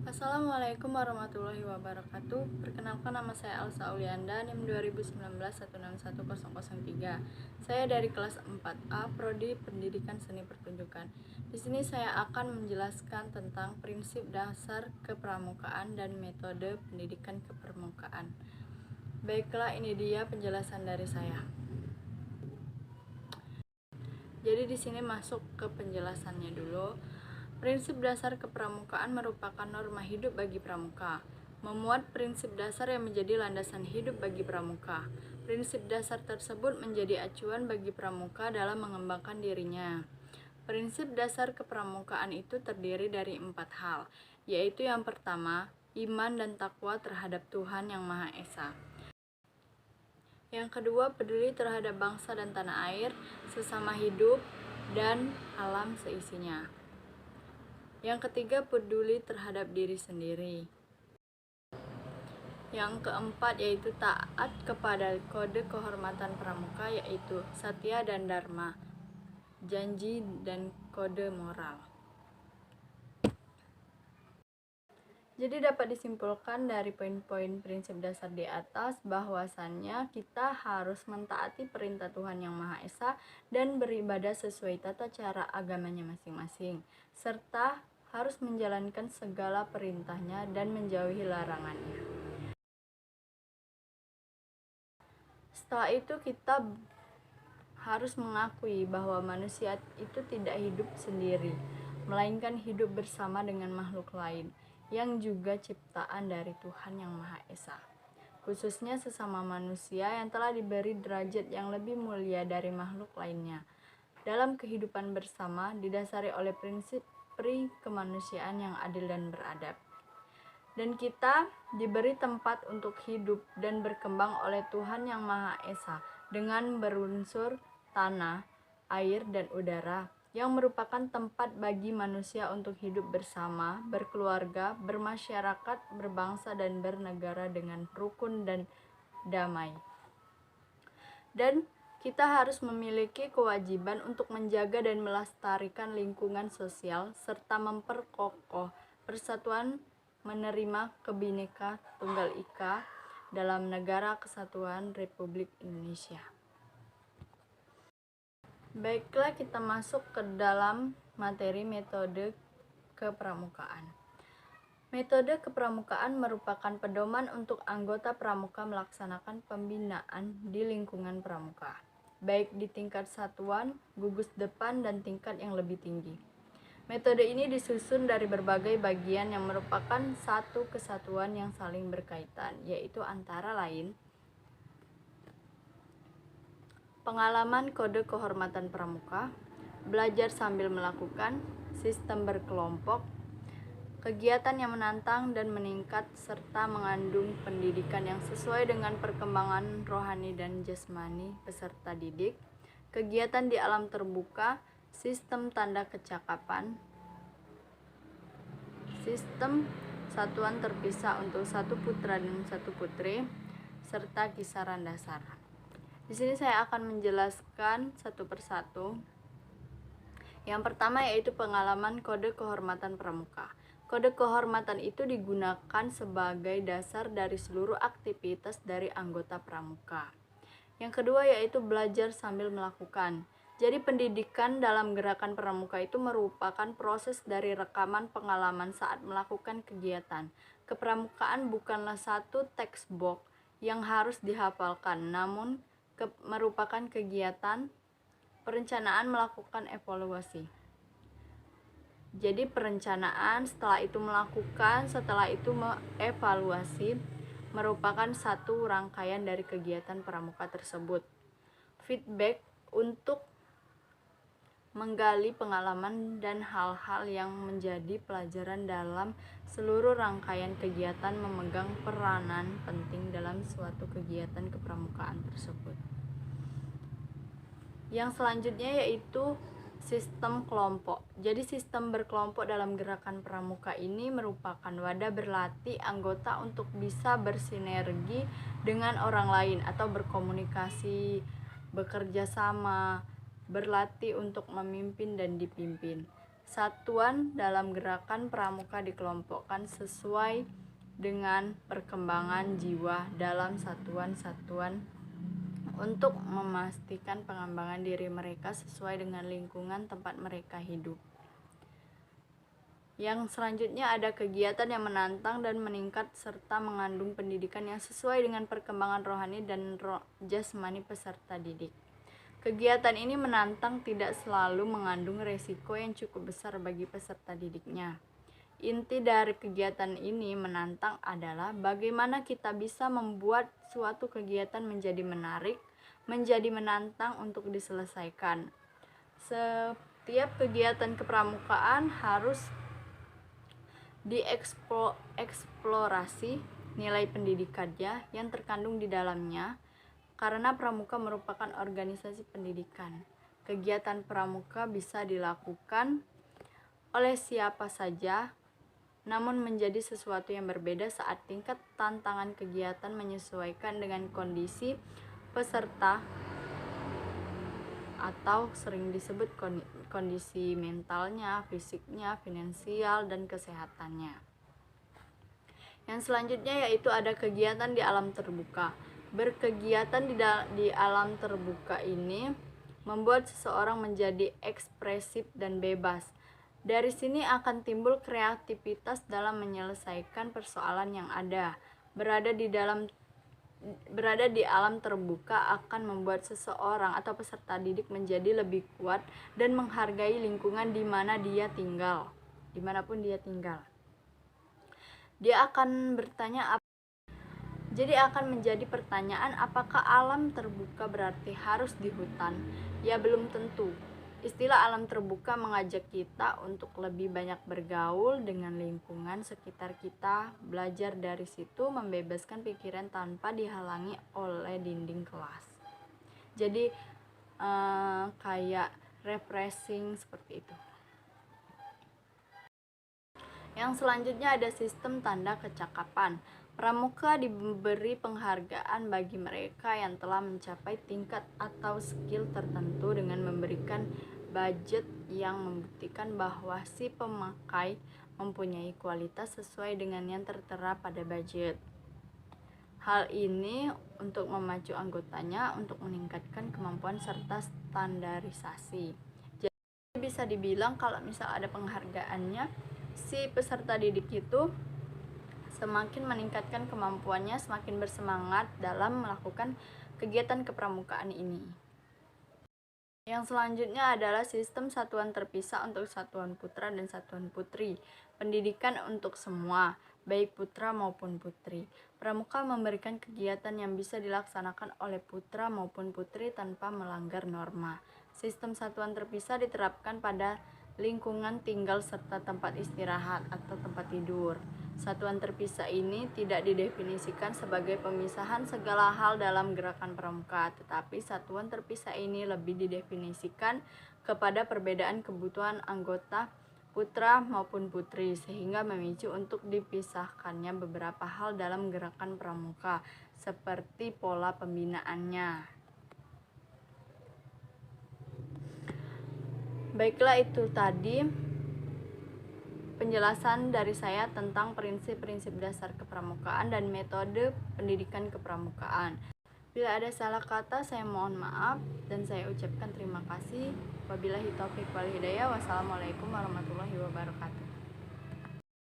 Assalamualaikum warahmatullahi wabarakatuh. Perkenalkan, nama saya Elsa Aulianda, NIM 2019161003. Saya dari kelas 4A, Prodi Pendidikan Seni Pertunjukan. Di sini saya akan menjelaskan tentang prinsip dasar kepramukaan dan metode pendidikan kepramukaan. Baiklah, ini dia penjelasan dari saya. Jadi di sini masuk ke penjelasannya dulu. Prinsip dasar kepramukaan merupakan norma hidup bagi pramuka. Memuat prinsip dasar yang menjadi landasan hidup bagi pramuka. Prinsip dasar tersebut menjadi acuan bagi pramuka dalam mengembangkan dirinya. Prinsip dasar kepramukaan itu terdiri dari 4 hal, yaitu yang pertama, iman dan takwa terhadap Tuhan Yang Maha Esa. Yang kedua, peduli terhadap bangsa dan tanah air, sesama hidup, dan alam seisinya. Yang ketiga, peduli terhadap diri sendiri. Yang keempat yaitu taat kepada kode kehormatan pramuka, yaitu satya dan dharma, janji dan kode moral. Jadi dapat disimpulkan dari poin-poin prinsip dasar di atas bahwasannya kita harus mentaati perintah Tuhan Yang Maha Esa dan beribadah sesuai tata cara agamanya masing-masing, serta harus menjalankan segala perintahnya dan menjauhi larangannya. Setelah itu kita harus mengakui bahwa manusia itu tidak hidup sendiri, melainkan hidup bersama dengan makhluk lain yang juga ciptaan dari Tuhan Yang Maha Esa, khususnya sesama manusia yang telah diberi derajat yang lebih mulia dari makhluk lainnya. Dalam kehidupan bersama didasari oleh prinsip kemanusiaan yang adil dan beradab. Dan kita diberi tempat untuk hidup dan berkembang oleh Tuhan Yang Maha Esa dengan berunsur tanah, air, dan udara, yang merupakan tempat bagi manusia untuk hidup bersama, berkeluarga, bermasyarakat, berbangsa, dan bernegara dengan rukun dan damai. Dan kita harus memiliki kewajiban untuk menjaga dan melestarikan lingkungan sosial serta memperkokoh persatuan, menerima Kebhinneka Tunggal Ika dalam Negara Kesatuan Republik Indonesia. Baiklah, kita masuk ke dalam materi metode kepramukaan. Metode kepramukaan merupakan pedoman untuk anggota pramuka melaksanakan pembinaan di lingkungan pramuka, baik di tingkat satuan, gugus depan, dan tingkat yang lebih tinggi. Metode ini disusun dari berbagai bagian yang merupakan satu kesatuan yang saling berkaitan, yaitu antara lain pengalaman kode kehormatan pramuka, belajar sambil melakukan, sistem berkelompok, kegiatan yang menantang dan meningkat serta mengandung pendidikan yang sesuai dengan perkembangan rohani dan jasmani peserta didik, kegiatan di alam terbuka, sistem tanda kecakapan, sistem satuan terpisah untuk satu putra dan satu putri, serta kisaran dasar. Di sini saya akan menjelaskan satu persatu. Yang pertama yaitu pengalaman kode kehormatan pramuka. Kode kehormatan itu digunakan sebagai dasar dari seluruh aktivitas dari anggota pramuka. Yang kedua yaitu belajar sambil melakukan. Jadi pendidikan dalam gerakan pramuka itu merupakan proses dari rekaman pengalaman saat melakukan kegiatan. Kepramukaan bukanlah satu textbook yang harus dihafalkan, namun merupakan kegiatan perencanaan melakukan evaluasi. Jadi perencanaan, setelah itu melakukan, setelah itu mengevaluasi, merupakan satu rangkaian dari kegiatan pramuka tersebut. Feedback untuk menggali pengalaman dan hal-hal yang menjadi pelajaran dalam seluruh rangkaian kegiatan memegang peranan penting dalam suatu kegiatan kepramukaan tersebut. Yang selanjutnya yaitu sistem kelompok. Jadi sistem berkelompok dalam gerakan pramuka ini merupakan wadah berlatih anggota untuk bisa bersinergi dengan orang lain atau berkomunikasi, bekerja sama, berlatih untuk memimpin dan dipimpin. Satuan dalam gerakan pramuka dikelompokkan sesuai dengan perkembangan jiwa dalam satuan-satuan untuk memastikan pengembangan diri mereka sesuai dengan lingkungan tempat mereka hidup. Yang selanjutnya ada kegiatan yang menantang dan meningkat serta mengandung pendidikan yang sesuai dengan perkembangan rohani dan jasmani peserta didik. Kegiatan ini menantang tidak selalu mengandung resiko yang cukup besar bagi peserta didiknya. Inti dari kegiatan ini menantang adalah bagaimana kita bisa membuat suatu kegiatan menjadi menarik, menjadi menantang untuk diselesaikan. Setiap kegiatan kepramukaan harus dieksplorasi nilai pendidikannya yang terkandung di dalamnya, karena pramuka merupakan organisasi pendidikan. Kegiatan pramuka bisa dilakukan oleh siapa saja, namun menjadi sesuatu yang berbeda saat tingkat tantangan kegiatan menyesuaikan dengan kondisi peserta atau sering disebut kondisi mentalnya, fisiknya, finansial, dan kesehatannya. Yang selanjutnya yaitu ada kegiatan di alam terbuka. Berkegiatan di alam terbuka ini membuat seseorang menjadi ekspresif dan bebas. Dari sini akan timbul kreativitas dalam menyelesaikan persoalan yang ada. Berada di alam terbuka akan membuat seseorang atau peserta didik menjadi lebih kuat dan menghargai lingkungan di mana dia tinggal, dimanapun dia tinggal. Dia akan bertanya, jadi akan menjadi pertanyaan, apakah alam terbuka berarti harus di hutan? Ya, belum tentu. Istilah alam terbuka mengajak kita untuk lebih banyak bergaul dengan lingkungan sekitar kita, belajar dari situ, membebaskan pikiran tanpa dihalangi oleh dinding kelas. Jadi kayak refreshing seperti itu. Yang selanjutnya ada sistem tanda kecakapan. Pramuka diberi penghargaan bagi mereka yang telah mencapai tingkat atau skill tertentu dengan memberikan budget yang membuktikan bahwa si pemakai mempunyai kualitas sesuai dengan yang tertera pada budget. Hal ini untuk memacu anggotanya untuk meningkatkan kemampuan serta standarisasi. Jadi bisa dibilang kalau misal ada penghargaannya, si peserta didik itu semakin meningkatkan kemampuannya, semakin bersemangat dalam melakukan kegiatan kepramukaan ini. Yang selanjutnya adalah sistem satuan terpisah untuk satuan putra dan satuan putri. Pendidikan untuk semua, baik putra maupun putri. Pramuka memberikan kegiatan yang bisa dilaksanakan oleh putra maupun putri tanpa melanggar norma. Sistem satuan terpisah diterapkan pada lingkungan tinggal serta tempat istirahat atau tempat tidur. Satuan terpisah ini tidak didefinisikan sebagai pemisahan segala hal dalam gerakan pramuka, tetapi satuan terpisah ini lebih didefinisikan kepada perbedaan kebutuhan anggota putra maupun putri, sehingga memicu untuk dipisahkannya beberapa hal dalam gerakan pramuka, seperti pola pembinaannya. Baiklah, itu tadi penjelasan dari saya tentang prinsip-prinsip dasar kepramukaan dan metode pendidikan kepramukaan. Bila ada salah kata, saya mohon maaf dan saya ucapkan terima kasih. Wabillahi taufiq wal hidayah. Wassalamualaikum warahmatullahi wabarakatuh.